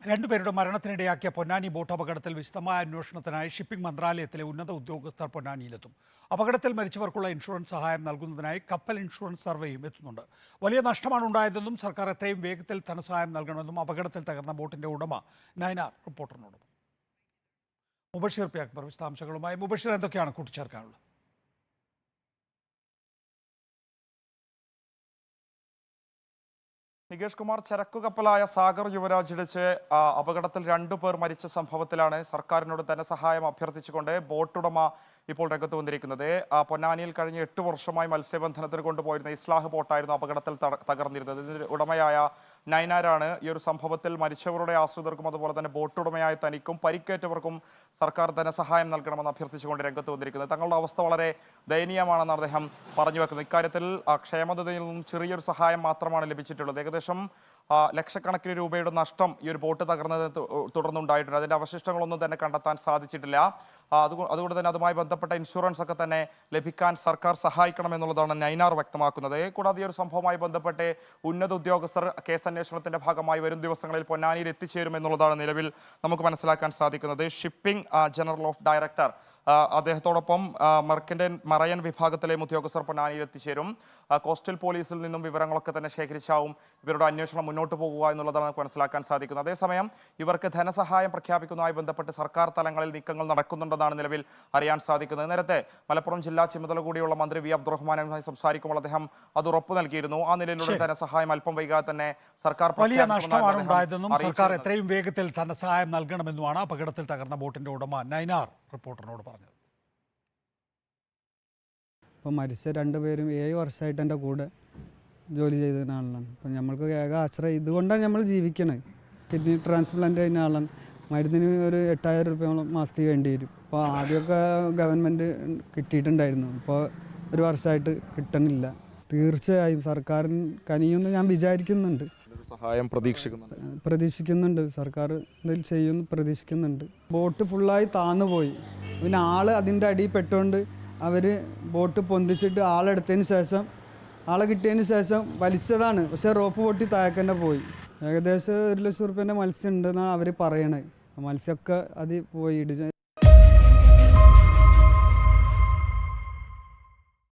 രണ്ടുപേരുടെ മരണത്തിനിടയാക്കിയ പൊന്നാനി ബോട്ട് അപകടത്തിൽ വിശദമായ അന്വേഷണത്തിനായി ഷിപ്പിംഗ് മന്ത്രാലയത്തിലെ ഉന്നത ഉദ്യോഗസ്ഥർ പൊന്നാനിയിലെത്തും. അപകടത്തിൽ മരിച്ചവർക്കുള്ള ഇൻഷുറൻസ് സഹായം നൽകുന്നതിനായി കപ്പൽ ഇൻഷുറൻസ് സർവേയും എത്തുന്നുണ്ട്. വലിയ നഷ്ടമാണ് ഉണ്ടായതെന്നും സർക്കാർ എത്രയും വേഗത്തിൽ ധനസഹായം നൽകണമെന്നും അപകടത്തിൽ തകർന്ന ബോട്ടിന്റെ ഉടമ നയനാർ റിപ്പോർട്ടറിനോട്. മുബഷീർ പി അക്ബർ വിശദാംശങ്ങളുമായി. മുബഷീർ, എന്തൊക്കെയാണ് കൂട്ടിച്ചേർക്കാനുള്ളത്? നികേഷ് കുമാർ, ചരക്കു കപ്പലായ സാഗർ യുവരാജ് ഇടിച്ച് അപകടത്തിൽ 2 പേർ മരിച്ച സംഭവത്തിലാണ് സർക്കാരിനോട് ധനസഹായം അഭ്യർത്ഥിച്ചുകൊണ്ട് ബോട്ടുടമ ഇപ്പോൾ രംഗത്ത് വന്നിരിക്കുന്നത്. പൊന്നാനിയിൽ കഴിഞ്ഞ 8 വർഷമായി മത്സ്യബന്ധനത്തിന് കൊണ്ടുപോയിരുന്ന ഇസ്ലാഹ് ബോട്ടായിരുന്നു അപകടത്തിൽ തകർന്നിരുന്നത്. ഇതിന്റെ ഉടമയായ നയനാരാണ് ഈ ഒരു സംഭവത്തിൽ മരിച്ചവരുടെ ആശ്രിതർക്കും അതുപോലെ തന്നെ ബോട്ടുടമയായ തനിക്കും പരിക്കേറ്റവർക്കും സർക്കാർ ധനസഹായം നൽകണമെന്ന് അഭ്യർത്ഥിച്ചുകൊണ്ട് രംഗത്ത് വന്നിരിക്കുന്നത്. തങ്ങളുടെ അവസ്ഥ വളരെ ദയനീയമാണെന്ന് അദ്ദേഹം പറഞ്ഞു വെക്കുന്നത്. ഇക്കാര്യത്തിൽ ക്ഷേമനിധിയിൽ നിന്നും ചെറിയൊരു സഹായം മാത്രമാണ് ലഭിച്ചിട്ടുള്ളത്. ഏകദേശം ലക്ഷക്കണക്കിന് രൂപയുടെ നഷ്ടം ഈ ഒരു ബോട്ട് തകർന്നതിനെ തുടർന്നുണ്ടായിട്ടുണ്ട്. അതിന്റെ അവശിഷ്ടങ്ങളൊന്നും തന്നെ കണ്ടെത്താൻ സാധിച്ചിട്ടില്ല. അതുകൊണ്ട് തന്നെ അതുമായി ബന്ധപ്പെട്ട ഇൻഷുറൻസ് ഒക്കെ തന്നെ ലഭിക്കാൻ സർക്കാർ സഹായിക്കണമെന്നുള്ളതാണ് നൈനാർ വ്യക്തമാക്കുന്നത്. കൂടാതെ ഈ ഒരു സംഭവവുമായി ബന്ധപ്പെട്ട് ഉന്നത ഉദ്യോഗസ്ഥർ കേസന്വേഷണത്തിന്റെ ഭാഗമായി വരും ദിവസങ്ങളിൽ പൊന്നാനിയിൽ എത്തിച്ചേരുമെന്നുള്ളതാണ് നിലവിൽ നമുക്ക് മനസ്സിലാക്കാൻ സാധിക്കുന്നത്. ഷിപ്പിംഗ് ജനറൽ ഓഫ് ഡയറക്ടർ അദ്ദേഹത്തോടൊപ്പം മറയൻ വിഭാഗത്തിലെ ഉദ്യോഗസ്ഥർ പൊന്നാനിയിൽ എത്തിച്ചേരും. കോസ്റ്റൽ പോലീസിൽ നിന്നും വിവരങ്ങളൊക്കെ തന്നെ ശേഖരിച്ചാവും ഇവരുടെ അന്വേഷണം മുന്നോട്ട് പോകുക എന്നുള്ളതാണ് നമുക്ക് മനസ്സിലാക്കാൻ സാധിക്കുന്നത്. അതേസമയം ഇവർക്ക് ധനസഹായം പ്രഖ്യാപിക്കുന്നതുമായി ബന്ധപ്പെട്ട് സർക്കാർ തലങ്ങളിൽ നീക്കങ്ങൾ നടക്കുന്നുണ്ടെന്നാണ് നിലവിൽ അറിയാൻ സാധിക്കുന്നത്. നേരത്തെ മലപ്പുറം ജില്ലാ ചുമതല കൂടിയുള്ള മന്ത്രി വി അബ്ദുറഹ്മാനുമായി സംസാരിക്കുമ്പോൾ അദ്ദേഹം അത് ഉറപ്പു നൽകിയിരുന്നു. ആ നിലയിലുള്ള ധനസഹായം അല്പം വൈകാതെ തന്നെ സർക്കാർ വലിയ നഷ്ടമാണ് ഉണ്ടായതെന്നും സർക്കാർ എത്രയും വേഗത്തിൽ ധനസഹായം നൽകണമെന്നുമാണ് അപകടത്തിൽ തകർന്ന ബോട്ടിന്റെ ഉടമ നൈനാർ റിപ്പോർട്ടറിനോട് പറഞ്ഞത്. ഇപ്പം മരിച്ച 2 പേരും 7 വർഷമായിട്ട് എൻ്റെ കൂടെ ജോലി ചെയ്തതിന് ആളാണ്. അപ്പം നമ്മൾക്ക് ഏക ആശ്രയം ഇതുകൊണ്ടാണ് നമ്മൾ ജീവിക്കണത്. കിഡ്നി ട്രാൻസ്പ്ലാന്റ് ചെയ്യുന്ന ആളാണ്. മരുന്നിന് ഒരു 8000 രൂപയോളം മാസത്തിൽ വേണ്ടി വരും. അപ്പോൾ ആദ്യമൊക്കെ ഗവൺമെൻറ് കിട്ടിയിട്ടുണ്ടായിരുന്നു. ഇപ്പോൾ 1 വർഷമായിട്ട് കിട്ടണില്ല. തീർച്ചയായും സർക്കാരിന് കനിയുമെന്ന് ഞാൻ വിചാരിക്കുന്നുണ്ട്. സഹായം പ്രതീക്ഷിക്കുന്നുണ്ട്. സർക്കാർ ഇതിൽ ചെയ്യുമെന്ന് പ്രതീക്ഷിക്കുന്നുണ്ട്. ബോട്ട് ഫുള്ളായി താന്നു പോയി. പിന്നെ ആൾ അതിൻ്റെ അടിയിൽ പെട്ടുകൊണ്ട് അവർ ബോട്ട് പൊന്തിച്ചിട്ട് ആളെടുത്തതിന് ശേഷം ആളെ കിട്ടിയതിന് ശേഷം വലിച്ചതാണ്. പക്ഷേ റോപ്പ് പൊട്ടി താഴേക്കന്നെ പോയി. ഏകദേശം 1 ലക്ഷം രൂപേൻ്റെ മത്സ്യം ഉണ്ടെന്നാണ് അവർ പറയണത്. മത്സ്യമൊക്കെ അത് പോയി